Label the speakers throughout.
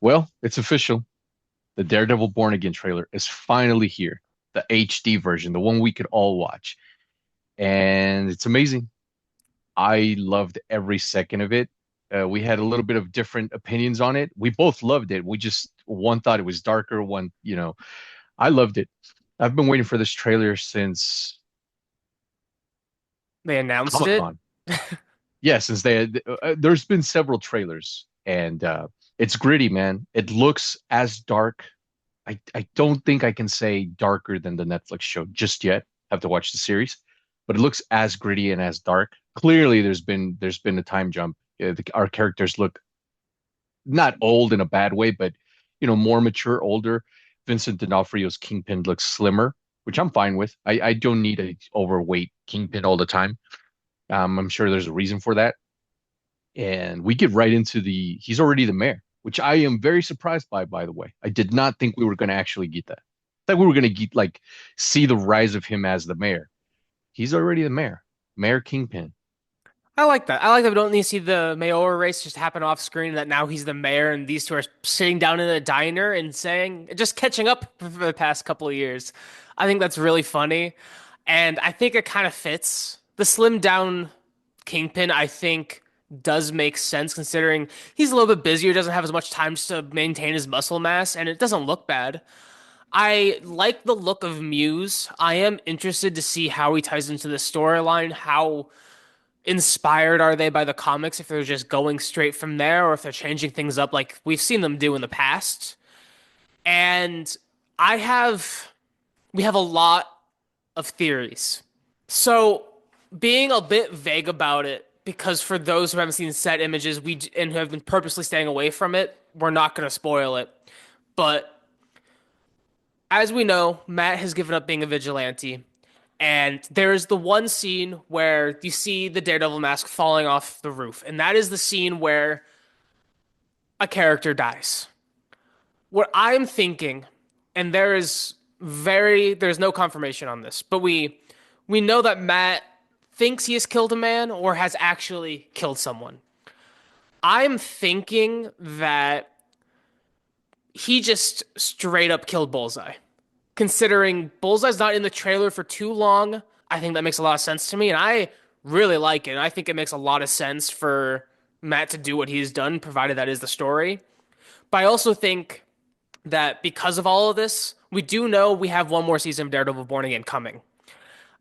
Speaker 1: Well, it's official. The Daredevil Born Again trailer is finally here. The HD version, the one we could all watch. And it's amazing. I loved every second of it. We had a little bit of different opinions on it. We both loved it. We just, one thought it was darker, I loved it. I've been waiting for this trailer since
Speaker 2: They announced it.
Speaker 1: Comic-Con. Yeah, since there's been several trailers and it's gritty, man. It looks as dark. I don't think I can say darker than the Netflix show just yet. Have to watch the series, but it looks as gritty and as dark. Clearly, there's been a time jump. Our characters look not old in a bad way, but more mature, older. Vincent D'Onofrio's Kingpin looks slimmer, which I'm fine with. I don't need a overweight Kingpin all the time. I'm sure there's a reason for that. And we get right into he's already the mayor, which I am very surprised by the way. I did not think we were going to actually get that. I thought we were going to get like see the rise of him as the mayor. He's already the mayor, Mayor Kingpin.
Speaker 2: I like that. I like that we don't need to see the mayoral race just happen off screen, that now he's the mayor and these two are sitting down in a diner and saying, just catching up for the past couple of years. I think that's really funny. And I think it kind of fits. The slim down Kingpin, I think, does make sense considering he's a little bit busier, doesn't have as much time to maintain his muscle mass, and it doesn't look bad. I like the look of Muse. I am interested to see how he ties into the storyline, how inspired are they by the comics, if they're just going straight from there or if they're changing things up like we've seen them do in the past. And I have we have a lot of theories. So, being a bit vague about it, because for those who haven't seen set images and who have been purposely staying away from it, we're not going to spoil it. But as we know, Matt has given up being a vigilante. And there's the one scene where you see the Daredevil mask falling off the roof. And that is the scene where a character dies. What I'm thinking, and there's no confirmation on this, but we know that Matt thinks he has killed a man or has actually killed someone. I'm thinking that he just straight up killed Bullseye. Considering Bullseye's not in the trailer for too long, I think that makes a lot of sense to me, and I really like it. I think it makes a lot of sense for Matt to do what he's done, provided that is the story. But I also think that because of all of this, we do know we have one more season of Daredevil Born Again coming.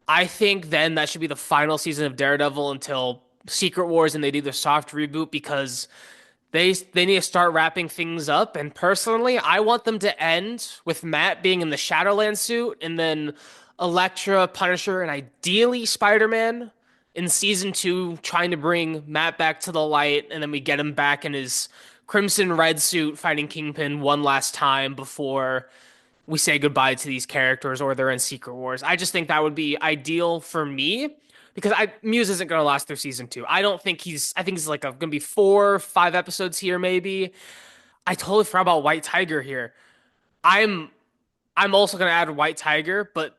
Speaker 2: I think then that should be the final season of Daredevil until Secret Wars and they do the soft reboot because they need to start wrapping things up. And personally, I want them to end with Matt being in the Shadowland suit and then Elektra, Punisher, and ideally Spider-Man in season two trying to bring Matt back to the light, and then we get him back in his crimson red suit fighting Kingpin one last time before we say goodbye to these characters or they're in Secret Wars. I just think that would be ideal for me because Muse isn't going to last through season two. I think he's like going to be 4 or 5 episodes here maybe. I totally forgot about White Tiger here. I'm I'm also going to add White Tiger, but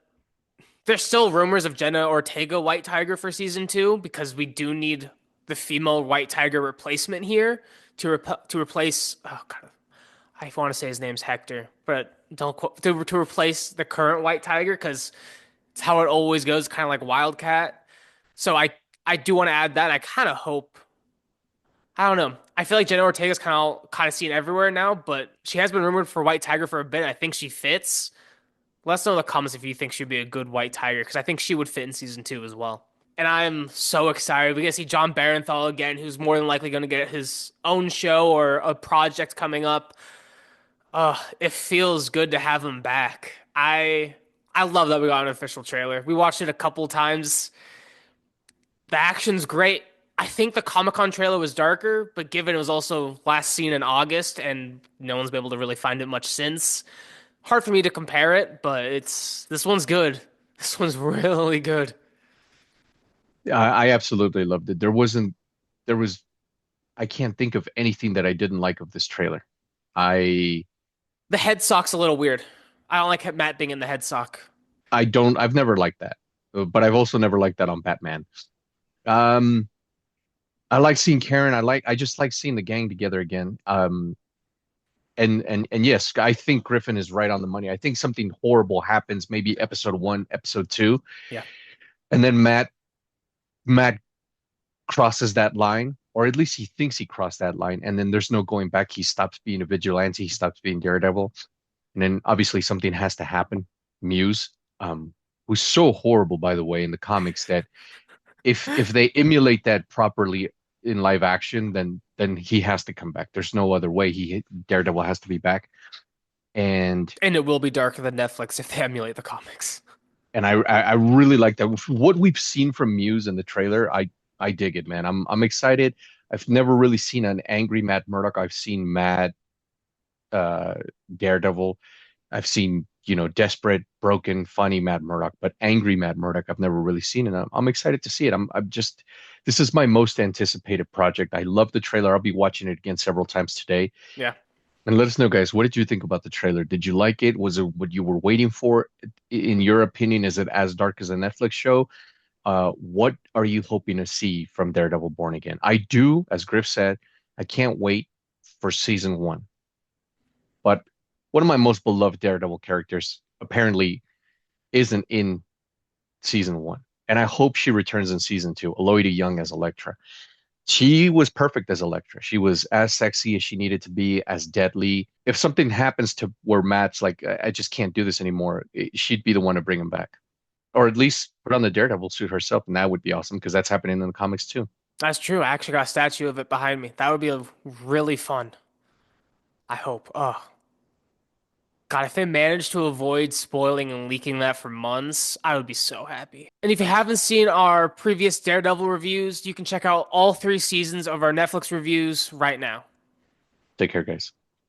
Speaker 2: there's still rumors of Jenna Ortega White Tiger for season two because we do need the female White Tiger replacement here to replace. Oh God, I want to say his name's Hector, but don't to replace the current White Tiger because it's how it always goes, kind of like Wildcat. So I do want to add that. I kind of hope. I don't know. I feel like Jenna Ortega's kind of seen everywhere now, but she has been rumored for White Tiger for a bit. I think she fits. Let us know in the comments if you think she'd be a good White Tiger, because I think she would fit in season two as well. And I'm so excited. We're gonna see John Barenthal again, who's more than likely gonna get his own show or a project coming up. It feels good to have him back. I love that we got an official trailer. We watched it a couple times. The action's great. I think the Comic-Con trailer was darker, but given it was also last seen in August and no one's been able to really find it much since, hard for me to compare it, but this one's good. This one's really good.
Speaker 1: I absolutely loved it. There was, I can't think of anything that I didn't like of this trailer. I,
Speaker 2: The head sock's a little weird. I don't like Matt being in the head sock.
Speaker 1: I've never liked that, but I've also never liked that on Batman. Um, I like seeing Karen. I just like seeing the gang together again. And yes, I think Griffin is right on the money. I think something horrible happens, maybe episode one, episode two,
Speaker 2: Yeah.
Speaker 1: and then Matt crosses that line, or at least he thinks he crossed that line, and then there's no going back. He stops being a vigilante, he stops being Daredevil, and then obviously something has to happen. Muse, who's so horrible, by the way, in the comics that if they emulate that properly in live action, then he has to come back. There's no other way. Daredevil has to be back. And
Speaker 2: And it will be darker than Netflix if they emulate the comics.
Speaker 1: I really like that. What we've seen from Muse in the trailer, I dig it, man. I'm excited. I've never really seen an angry Matt Murdock. I've seen mad uh Daredevil. I've seen, desperate, broken, funny Matt Murdock, but angry Matt Murdock, I've never really seen it. I'm excited to see it. This is my most anticipated project. I love the trailer. I'll be watching it again several times today.
Speaker 2: Yeah.
Speaker 1: And let us know, guys, what did you think about the trailer? Did you like it? Was it what you were waiting for? In your opinion, is it as dark as a Netflix show? What are you hoping to see from Daredevil Born Again? I do, as Griff said, I can't wait for season one. But one of my most beloved Daredevil characters apparently isn't in season one. And I hope she returns in season two, Aloyda Young as Elektra. She was perfect as Elektra. She was as sexy as she needed to be, as deadly. If something happens to where Matt's like, I just can't do this anymore, she'd be the one to bring him back. Or at least put on the Daredevil suit herself, and that would be awesome because that's happening in the comics too.
Speaker 2: That's true. I actually got a statue of it behind me. That would be really fun. I hope. Oh, God, if they managed to avoid spoiling and leaking that for months, I would be so happy. And if you haven't seen our previous Daredevil reviews, you can check out all three seasons of our Netflix reviews right now.
Speaker 1: Take care, guys.